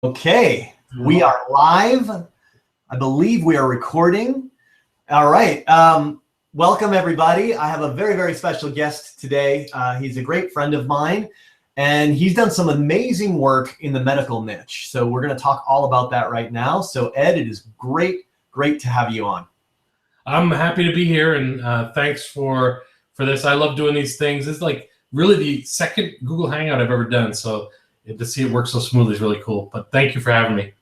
Okay, we are live. I believe we are recording. All right. Welcome, everybody. I have a very, very special guest today. He's a great friend of mine, and he's done some amazing work in the medical niche. So we're going to talk all about that right now. So Ed, it is great to have you on. I'm happy to be here, and thanks for this. I love doing these things. It's like really the second Google Hangout I've ever done, so to see it work so smoothly is really cool. But thank you for having me.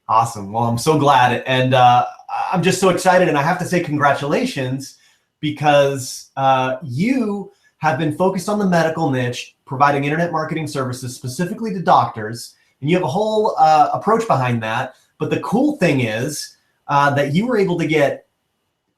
Awesome. Well, I'm so glad, and I'm just so excited, and I have to say congratulations because you have been focused on the medical niche, providing internet marketing services specifically to doctors, and you have a whole approach behind that. But the cool thing is that you were able to get,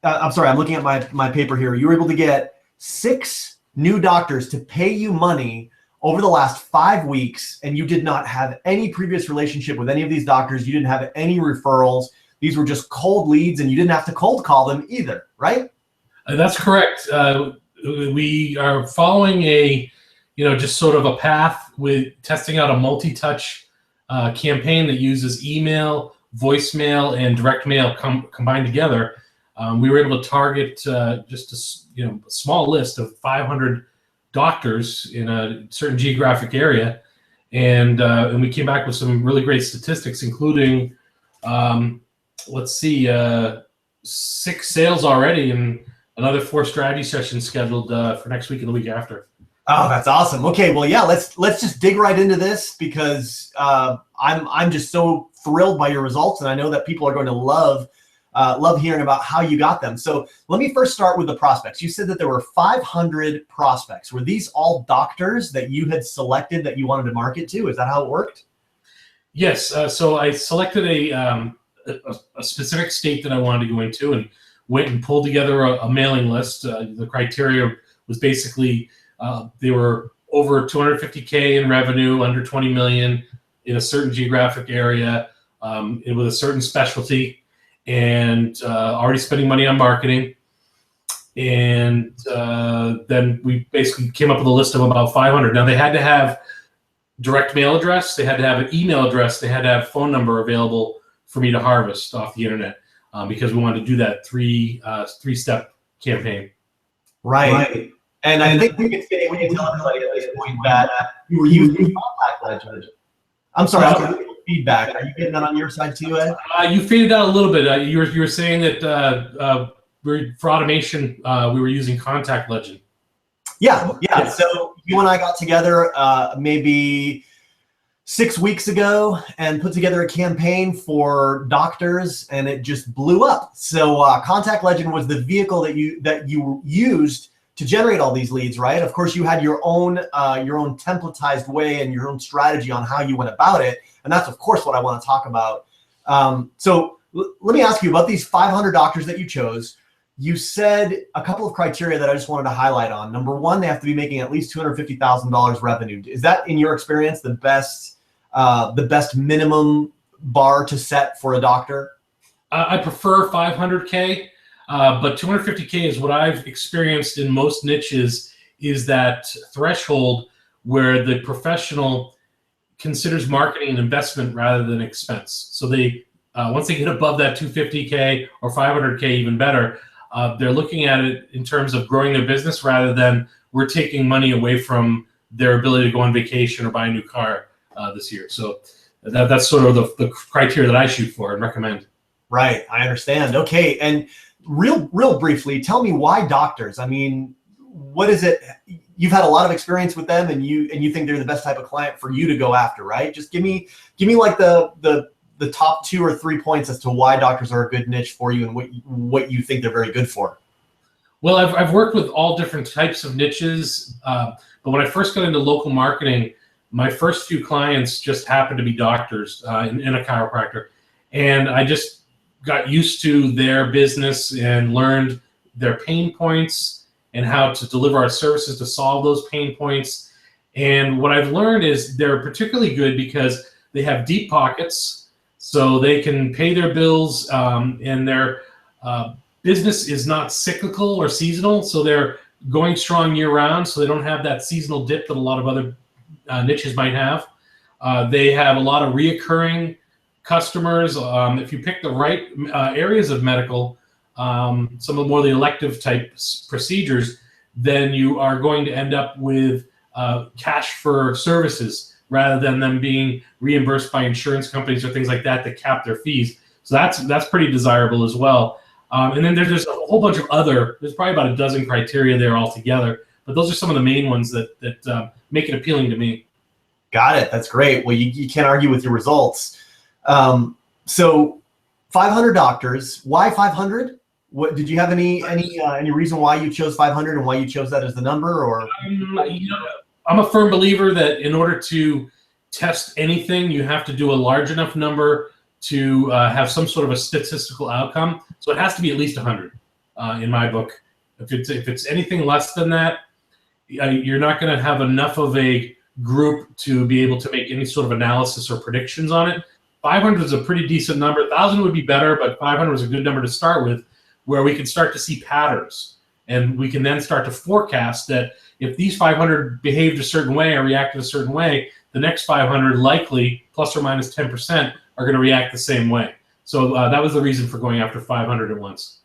I'm sorry, I'm looking at my paper here. You were able to get 6 new doctors to pay you money over the last 5 weeks, and you did not have any previous relationship with any of these doctors. You didn't have any referrals. These were just cold leads, and you didn't have to cold call them either, right? That's correct. We are following just sort of a path with testing out a multi-touch campaign that uses email, voicemail, and direct mail combined together. We were able to target just a small list of 500 doctors in a certain geographic area, and we came back with some really great statistics, including 6 sales already, and another 4 strategy sessions scheduled for next week and the week after. Oh, that's awesome. Okay, well, yeah, let's just dig right into this because I'm just so thrilled by your results, and I know that people are going to love hearing about how you got them. So let me first start with the prospects. You said that there were 500 prospects. Were these all doctors that you had selected that you wanted to market to? Is that how it worked? Yes. So I selected a specific state that I wanted to go into and went and pulled together a mailing list. The criteria was basically they were over 250K in revenue, under 20 million in a certain geographic area, with a certain specialty, and already spending money on marketing. And then we basically came up with a list of about 500. Now, they had to have direct mail address, they had to have an email address, they had to have phone number available for me to harvest off the internet, because we wanted to do that three-step campaign. Right. And I think we can tell everybody at this point that you were using Contact Legend. I'm sorry, feedback. Are you getting that on your side too, Ed? You faded out a little bit. You were saying that for automation, we were using Contact Legend. Yeah. So you and I got together maybe 6 weeks ago and put together a campaign for doctors, and it just blew up. So Contact Legend was the vehicle that you used to generate all these leads, right? Of course, you had your own templatized way and your own strategy on how you went about it, and that's of course what I want to talk about. So let me ask you about these 500 doctors that you chose. You said a couple of criteria that I just wanted to highlight on. Number one, they have to be making at least $250,000 revenue. Is that, in your experience, the best minimum bar to set for a doctor? I prefer 500K. But 250K is what I've experienced in most niches, is that threshold where the professional considers marketing an investment rather than expense. So they once they get above that 250K or 500K, even better, they're looking at it in terms of growing their business rather than we're taking money away from their ability to go on vacation or buy a new car this year. So that's sort of the criteria that I shoot for and recommend. Right, I understand. Okay, and real briefly, tell me why doctors? I mean, what is it? You've had a lot of experience with them, and you think they're the best type of client for you to go after, right? Just give me like the top 2 or 3 points as to why doctors are a good niche for you and what you think they're very good for. Well, I've worked with all different types of niches, but when I first got into local marketing, my first few clients just happened to be doctors and a chiropractor, and I just got used to their business and learned their pain points and how to deliver our services to solve those pain points. And what I've learned is they're particularly good because they have deep pockets, so they can pay their bills, and their business is not cyclical or seasonal, so they're going strong year round, so they don't have that seasonal dip that a lot of other niches might have. They have a lot of reoccurring customers. If you pick the right areas of medical, some of the more the elective type procedures, then you are going to end up with cash for services rather than them being reimbursed by insurance companies or things like that that cap their fees. So that's pretty desirable as well. And then there's a whole bunch of there's probably about a dozen criteria there altogether, but those are some of the main ones that make it appealing to me. Got it. That's great. Well, you can't argue with your results. So 500 doctors, why 500? What did you have any reason why you chose 500 and why you chose that as the number? Or I'm a firm believer that in order to test anything, you have to do a large enough number to have some sort of a statistical outcome. So it has to be at least 100 in my book. If it's anything less than that, you're not going to have enough of a group to be able to make any sort of analysis or predictions on it. 500 is a pretty decent number. 1,000 would be better, but 500 is a good number to start with, where we can start to see patterns. And we can then start to forecast that if these 500 behaved a certain way or reacted a certain way, the next 500 likely, plus or minus 10%, are going to react the same way. So that was the reason for going after 500 at once.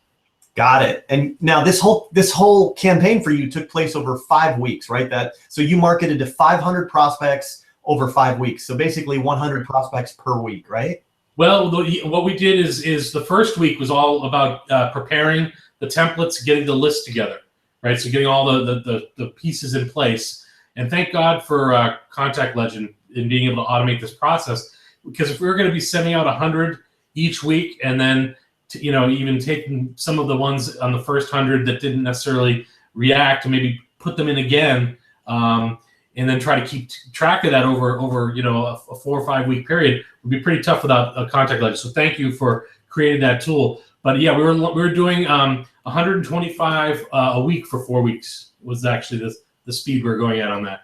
Got it. And now this whole campaign for you took place over 5 weeks, right? So you marketed to 500 prospects over 5 weeks. So basically 100 prospects per week, right? Well, what we did is the first week was all about preparing the templates, getting the list together, right? So getting all the pieces in place. And thank God for Contact Legend in being able to automate this process. Because if we were going to be sending out 100 each week, and then even taking some of the ones on the first 100 that didn't necessarily react, and maybe put them in again, and then try to keep track of that over a 4 or 5 week period would be pretty tough without a Contact Legend. So thank you for creating that tool. But yeah, we were doing 125 a week for 4 weeks was actually the speed we were going at on that.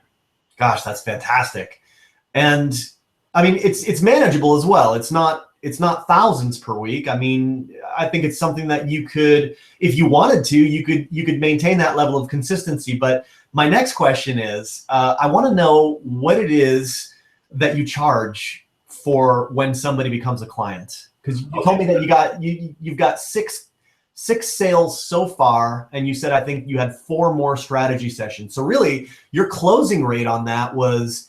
Gosh, that's fantastic. And I mean, it's manageable as well. It's not thousands per week. I mean, I think it's something that you could, if you wanted to, you could maintain that level of consistency. But my next question is, I want to know what it is that you charge for when somebody becomes a client. Because you told me that you've got six sales so far, and you said I think you had 4 more strategy sessions. So really, your closing rate on that was,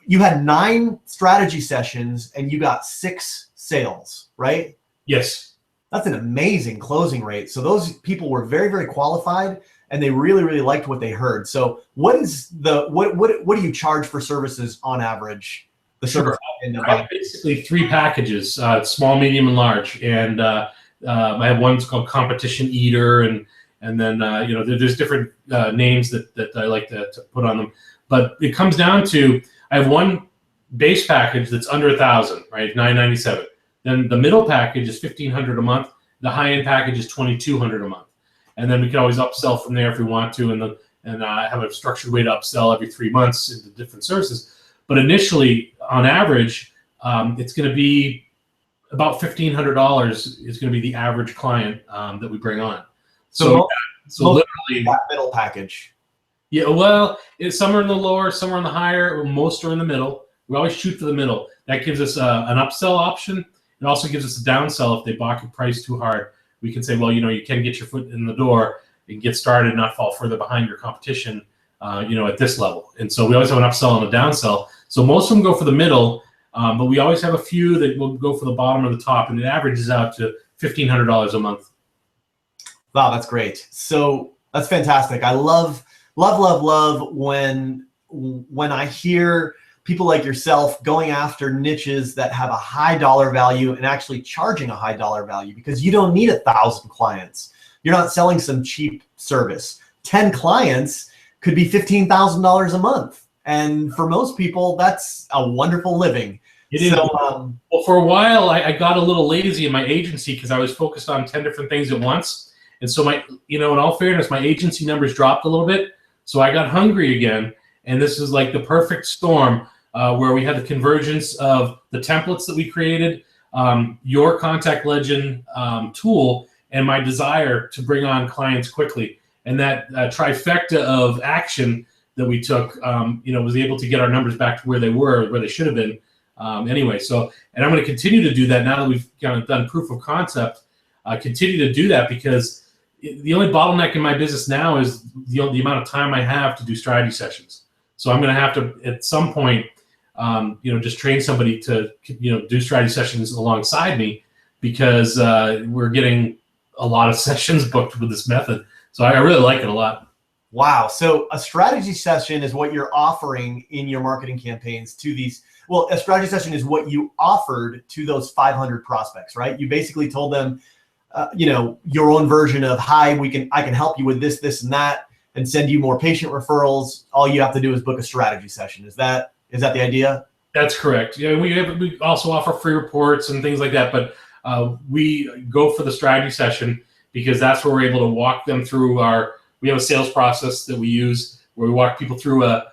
you had 9 strategy sessions and you got 6 sales, right? Yes. That's an amazing closing rate. So those people were very, very qualified, and they really, really liked what they heard. So what do you charge for services on average? Sure. I have basically 3 packages, small, medium, and large. And I have one called Competition Eater, and then there's different names that I like to put on them. But it comes down to, I have one base package that's under 1,000, right? $997. Then the middle package is $1,500 a month. The high-end package is $2,200 a month. And then we can always upsell from there if we want to, and have a structured way to upsell every 3 months into different services. But initially, on average, it's going to be about $1,500 is going to be the average client that we bring on. So literally that middle package. Yeah, well, some are in the lower, some are in the higher, most are in the middle. We always shoot for the middle. That gives us an upsell option. It also gives us a downsell if they balk at price too hard. We can say, well, you can get your foot in the door and get started, not fall further behind your competition, at this level. And so we always have an upsell and a downsell. So most of them go for the middle, but we always have a few that will go for the bottom or the top, and it averages out to $1,500 a month. Wow, that's great. So that's fantastic. I love when I hear people like yourself going after niches that have a high dollar value and actually charging a high dollar value, because you don't need 1,000 clients. You're not selling some cheap service. 10 clients could be $15,000 a month. And for most people, that's a wonderful living. It is. Well, for a while, I got a little lazy in my agency because I was focused on 10 different things at once. And so in all fairness, my agency numbers dropped a little bit. So I got hungry again. And this is like the perfect storm where we had the convergence of the templates that we created, your Contact Legend tool, and my desire to bring on clients quickly. And that trifecta of action that we took, was able to get our numbers back to where they should have been. Anyway, and I'm going to continue to do that now that we've kind of done proof of concept. Continue to do that because the only bottleneck in my business now is the amount of time I have to do strategy sessions. So I'm going to have to, at some point, just train somebody to, do strategy sessions alongside me because we're getting a lot of sessions booked with this method. So I really like it a lot. Wow. So a strategy session is what you're offering in your marketing campaigns to these. Well, a strategy session is what you offered to those 500 prospects, right? You basically told them, your own version of, hi, I can help you with this, this, and that, and send you more patient referrals. All you have to do is book a strategy session. Is that the idea? That's correct. Yeah, we also offer free reports and things like that, but we go for the strategy session because that's where we're able to walk them through we have a sales process that we use where we walk people through a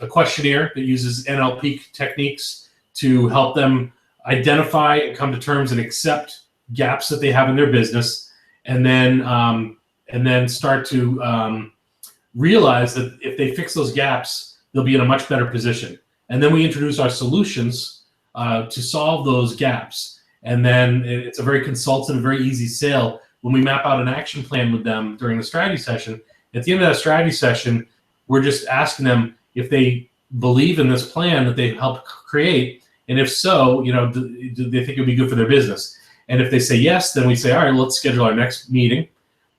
questionnaire that uses NLP techniques to help them identify and come to terms and accept gaps that they have in their business, and then start to realize that if they fix those gaps, they'll be in a much better position. And then we introduce our solutions to solve those gaps. And then it's a very consultative, very easy sale. When we map out an action plan with them during the strategy session, at the end of that strategy session, we're just asking them if they believe in this plan that they helped create, and if so, do they think it would be good for their business? And if they say yes, then we say, all right, let's schedule our next meeting.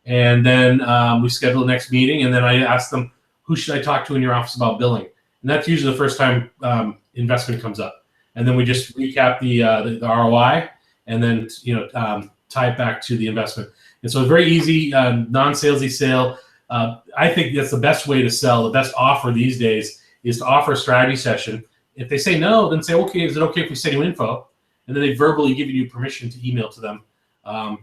And then we schedule the next meeting, and then I ask them, who should I talk to in your office about billing? And that's usually the first time investment comes up. And then we just recap the ROI, and then tie it back to the investment. And so it's very easy, non-salesy sale. I think that's the best way to sell. The best offer these days is to offer a strategy session. If they say no, then say, okay, is it okay if we send you info? And then they verbally give you permission to email to them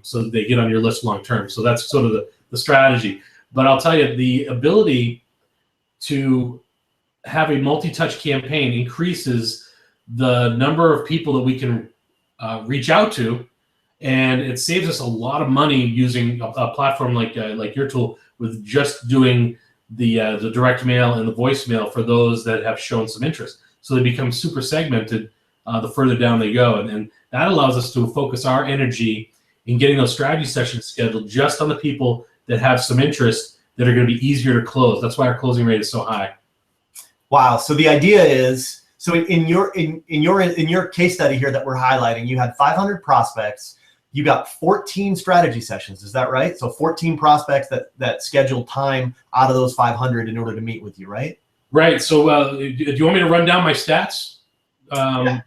so that they get on your list long term. So that's sort of the strategy. But I'll tell you, the ability to have a multi-touch campaign increases the number of people that we can reach out to, and it saves us a lot of money using a platform like your tool, with just doing the direct mail and the voicemail for those that have shown some interest. So they become super segmented the further down they go, and that allows us to focus our energy in getting those strategy sessions scheduled just on the people that have some interest that are going to be easier to close. That's why our closing rate is so high. Wow. So the idea is, so in your case study here that we're highlighting, you had 500 prospects. You got 14 strategy sessions. Is that right? So 14 prospects that scheduled time out of those 500 in order to meet with you, right? Right. So do you want me to run down my stats? Yeah.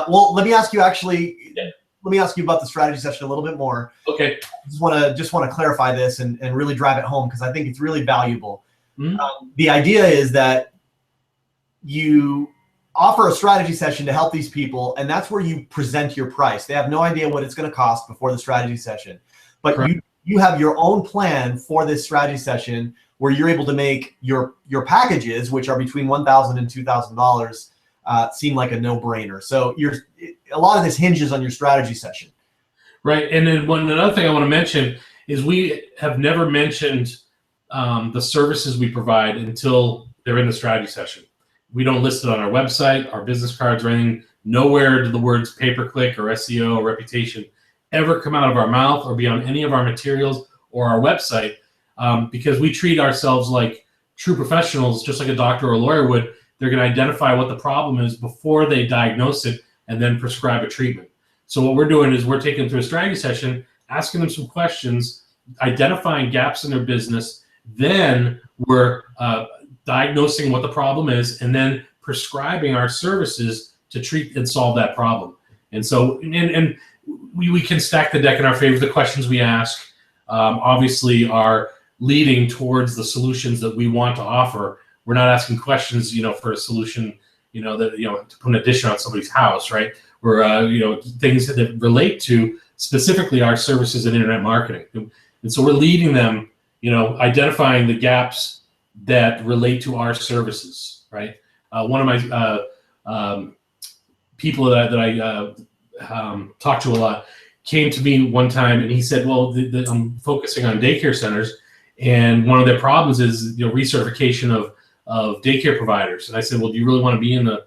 Well, let me ask you Let me ask you about the strategy session a little bit more. Okay. Just want to clarify this and really drive it home because I think it's really valuable. Mm-hmm. The idea is that you offer a strategy session to help these people, and that's where you present your price. They have no idea what it's going to cost before the strategy session, but you have your own plan for this strategy session where you're able to make your packages, which are between $1,000 and $2,000, seem like a no-brainer. So a lot of this hinges on your strategy session. Right, and then another thing I want to mention is we have never mentioned the services we provide until they're in the strategy session. We don't list it on our website, our business cards, or anything. Nowhere do the words pay-per-click or SEO or reputation ever come out of our mouth or be on any of our materials or our website, because we treat ourselves like true professionals, just like a doctor or a lawyer would. They're going to identify what the problem is before they diagnose it and then prescribe a treatment. So what we're doing is we're taking them through a strategy session, asking them some questions, identifying gaps in their business, then we're diagnosing what the problem is, and then prescribing our services to treat and solve that problem. And so, and we can stack the deck in our favor. The questions we ask obviously are leading towards the solutions that we want to offer. We're not asking questions, for a solution, that, to put an addition on somebody's house, right? We're, things that relate to specifically our services and internet marketing. And so we're leading them, identifying the gaps that relate to our services, right? One of my people that I talk to a lot came to me one time and he said, well, I'm focusing on daycare centers, and one of their problems is recertification of daycare providers. And I said, well, do you really want to be in the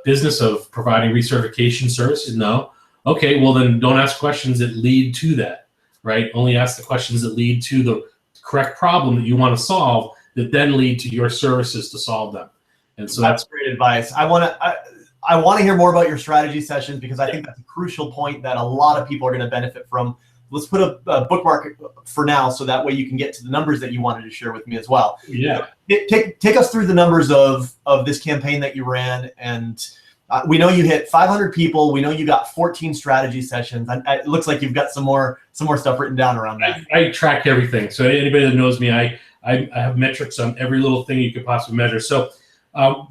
business of providing recertification services? No. Okay, well then don't ask questions that lead to that, right? Only ask the questions that lead to the correct problem that you want to solve, that then lead to your services to solve them. And so that's great advice. I want to hear more about your strategy sessions, because I think that's a crucial point that a lot of people are going to benefit from. Let's put a bookmark for now, so that way you can get to the numbers that you wanted to share with me as well. Yeah. Take us through the numbers of this campaign that you ran, and we know you hit 500 people. We know you got 14 strategy sessions. It looks like you've got some more stuff written down around that. I track everything. So anybody that knows me, I have metrics on every little thing you could possibly measure. So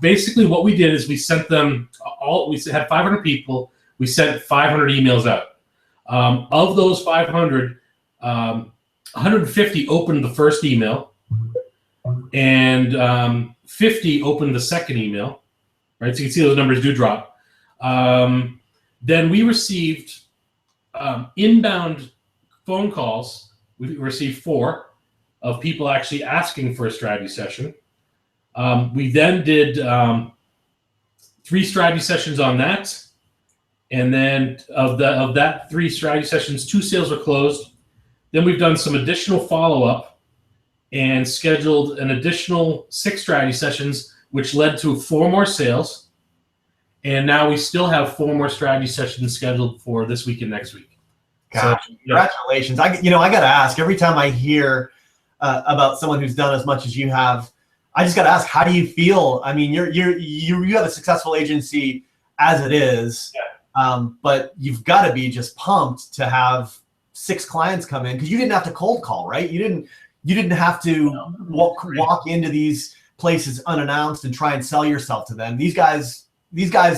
basically what we did is we sent them all. We had 500 people. We sent 500 emails out. Of those 500, 150 opened the first email, and 50 opened the second email, right? So you can see those numbers do drop. Then we received inbound phone calls. We received 4 of people actually asking for a strategy session. We then did 3 strategy sessions on that. And then of that 3 strategy sessions, 2 sales were closed. Then we've done some additional follow-up and scheduled an additional 6 strategy sessions, which led to 4 more sales. And now we still have 4 more strategy sessions scheduled for this week and next week. Gosh, so, congratulations. I got to ask, every time I hear about someone who's done as much as you have, I just got to ask, how do you feel? I mean, you have a successful agency as it is. Yeah. But you've got to be just pumped to have 6 clients come in, because you didn't have to cold call, right? You didn't have to walk into these places unannounced and try and sell yourself to them. These guys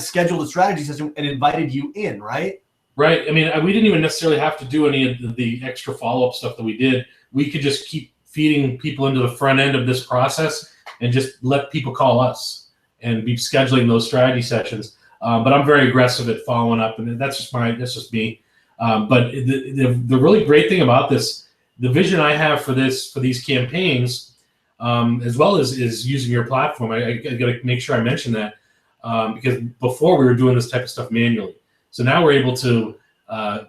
scheduled a strategy session and invited you in, right? Right. I mean, we didn't even necessarily have to do any of the extra follow-up stuff that we did. We could just keep feeding people into the front end of this process and just let people call us and be scheduling those strategy sessions. But I'm very aggressive at following up, and that's just me. But the really great thing about this, the vision I have for these campaigns, as well as using your platform, I got to make sure I mention that, because before we were doing this type of stuff manually. So now we're able to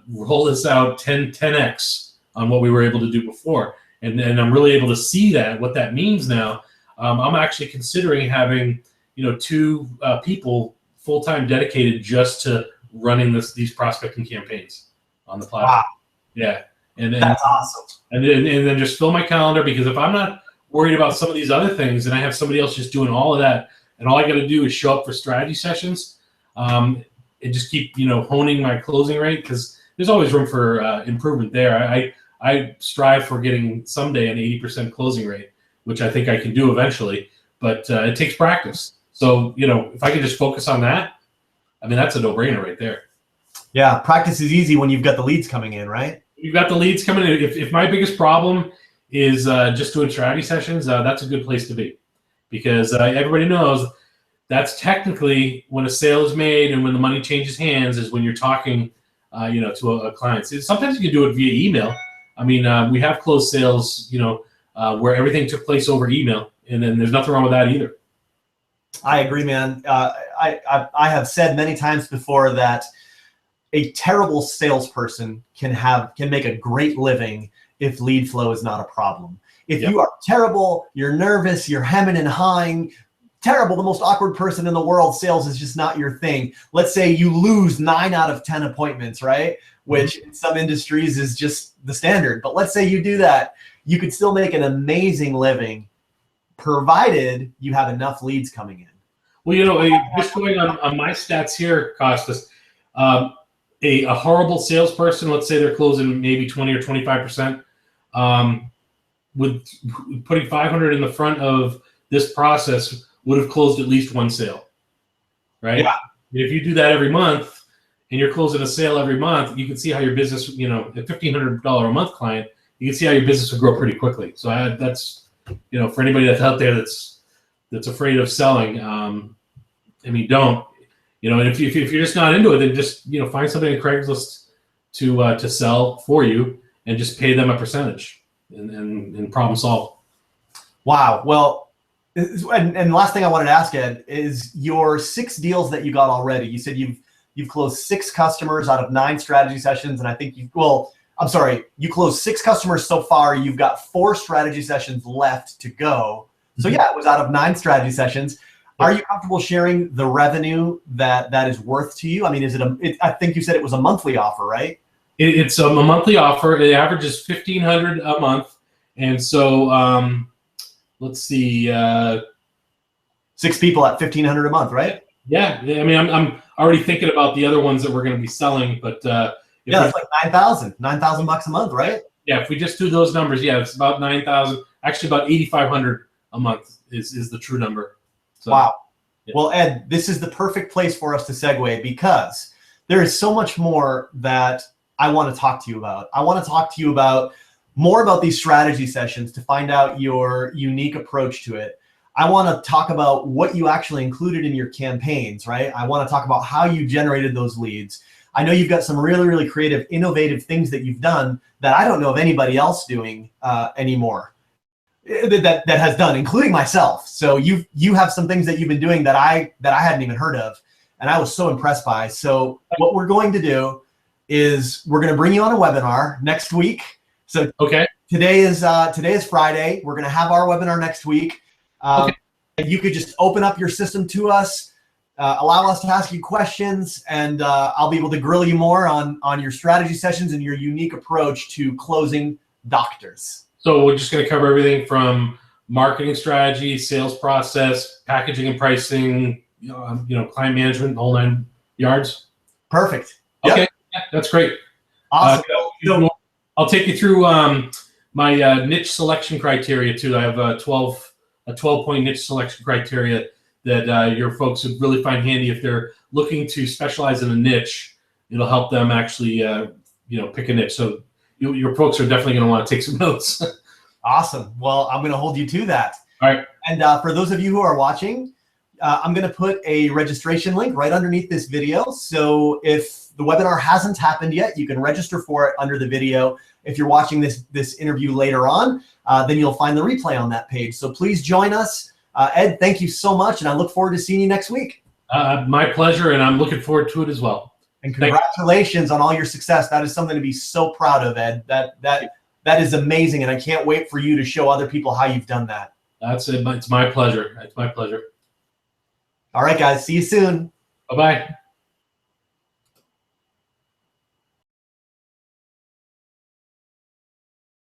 roll this out 10x on what we were able to do before, and I'm really able to see what that means now. I'm actually considering having 2 people full-time dedicated just to running these prospecting campaigns on the platform. Wow. Yeah. And that's awesome. And then just fill my calendar, because if I'm not worried about some of these other things and I have somebody else just doing all of that, and all I got to do is show up for strategy sessions, and just keep, honing my closing rate, because there's always room for improvement there. I strive for getting someday an 80% closing rate, which I think I can do eventually, but it takes practice. So, if I can just focus on that, I mean, that's a no-brainer right there. Yeah, practice is easy when you've got the leads coming in, right? You've got the leads coming in. If my biggest problem is just doing strategy sessions, that's a good place to be, because everybody knows that's technically when a sale is made and when the money changes hands is when you're talking, to a client. Sometimes you can do it via email. I mean, we have closed sales, where everything took place over email, and then there's nothing wrong with that either. I agree, man. I have said many times before that a terrible salesperson can make a great living if lead flow is not a problem. If you are terrible, you're nervous, you're hemming and hawing, terrible, the most awkward person in the world, sales is just not your thing. Let's say you lose 9 out of 10 appointments, right? Which in some industries is just the standard. But let's say you do that, you could still make an amazing living, provided you have enough leads coming in. Well, just going on my stats here, Costas, a horrible salesperson, let's say they're closing maybe 20 or 25%, with putting 500 in the front of this process would have closed at least 1 sale, right? Yeah. If you do that every month and you're closing a sale every month, you can see how your business, a $1,500 a month client, you can see how your business will grow pretty quickly. So that's, for anybody that's out there that's afraid of selling, don't. And if you're just not into it, then just find somebody on Craigslist to sell for you, and just pay them a percentage, and problem solve. Wow. Well, and the last thing I wanted to ask, Ed, is your 6 deals that you got already. You said you've closed 6 customers out of 9 strategy sessions, and I think I'm sorry, you closed 6 customers so far. You've got 4 strategy sessions left to go. So yeah, it was out of 9 strategy sessions. Are you comfortable sharing the revenue that is worth to you? I mean, I think you said it was a monthly offer, right? It's a monthly offer. It averages $1,500 a month, and so let's see, 6 people at $1,500 a month, right? Yeah. I mean, I'm already thinking about the other ones that we're going to be selling, but yeah, it's like $9,000 a month, right? Yeah, if we just do those numbers, yeah, it's about 9,000. Actually, about 8,500 a month is the true number. So, wow. Yeah. Well, Ed, this is the perfect place for us to segue, because there is so much more that I want to talk to you about. I want to talk to you about more about these strategy sessions to find out your unique approach to it. I want to talk about what you actually included in your campaigns, right? I want to talk about how you generated those leads. I know you've got some really, really creative, innovative things that you've done that I don't know of anybody else doing anymore. That has done, including myself. So you have some things that you've been doing that I hadn't even heard of, and I was so impressed by. So what we're going to do is we're going to bring you on a webinar next week. So okay, today is Friday. We're going to have our webinar next week. Okay. You could just open up your system to us, allow us to ask you questions, and I'll be able to grill you more on your strategy sessions and your unique approach to closing doctors. So we're just going to cover everything from marketing strategy, sales process, packaging and pricing, client management, the whole 9 yards. Perfect. Okay, Yep. Yeah, that's great. Awesome. I'll take you through my niche selection criteria too. I have a 12-point niche selection criteria that your folks would really find handy if they're looking to specialize in a niche. It'll help them actually, pick a niche. So your folks are definitely going to want to take some notes. Awesome. Well, I'm going to hold you to that. All right. And for those of you who are watching, I'm going to put a registration link right underneath this video. So if the webinar hasn't happened yet, you can register for it under the video. If you're watching this interview later on, then you'll find the replay on that page. So please join us. Ed, thank you so much, and I look forward to seeing you next week. My pleasure, and I'm looking forward to it as well. And congratulations on all your success. That is something to be so proud of, Ed. That is amazing, and I can't wait for you to show other people how you've done that. That's it. It's my pleasure. It's my pleasure. All right, guys. See you soon. Bye-bye.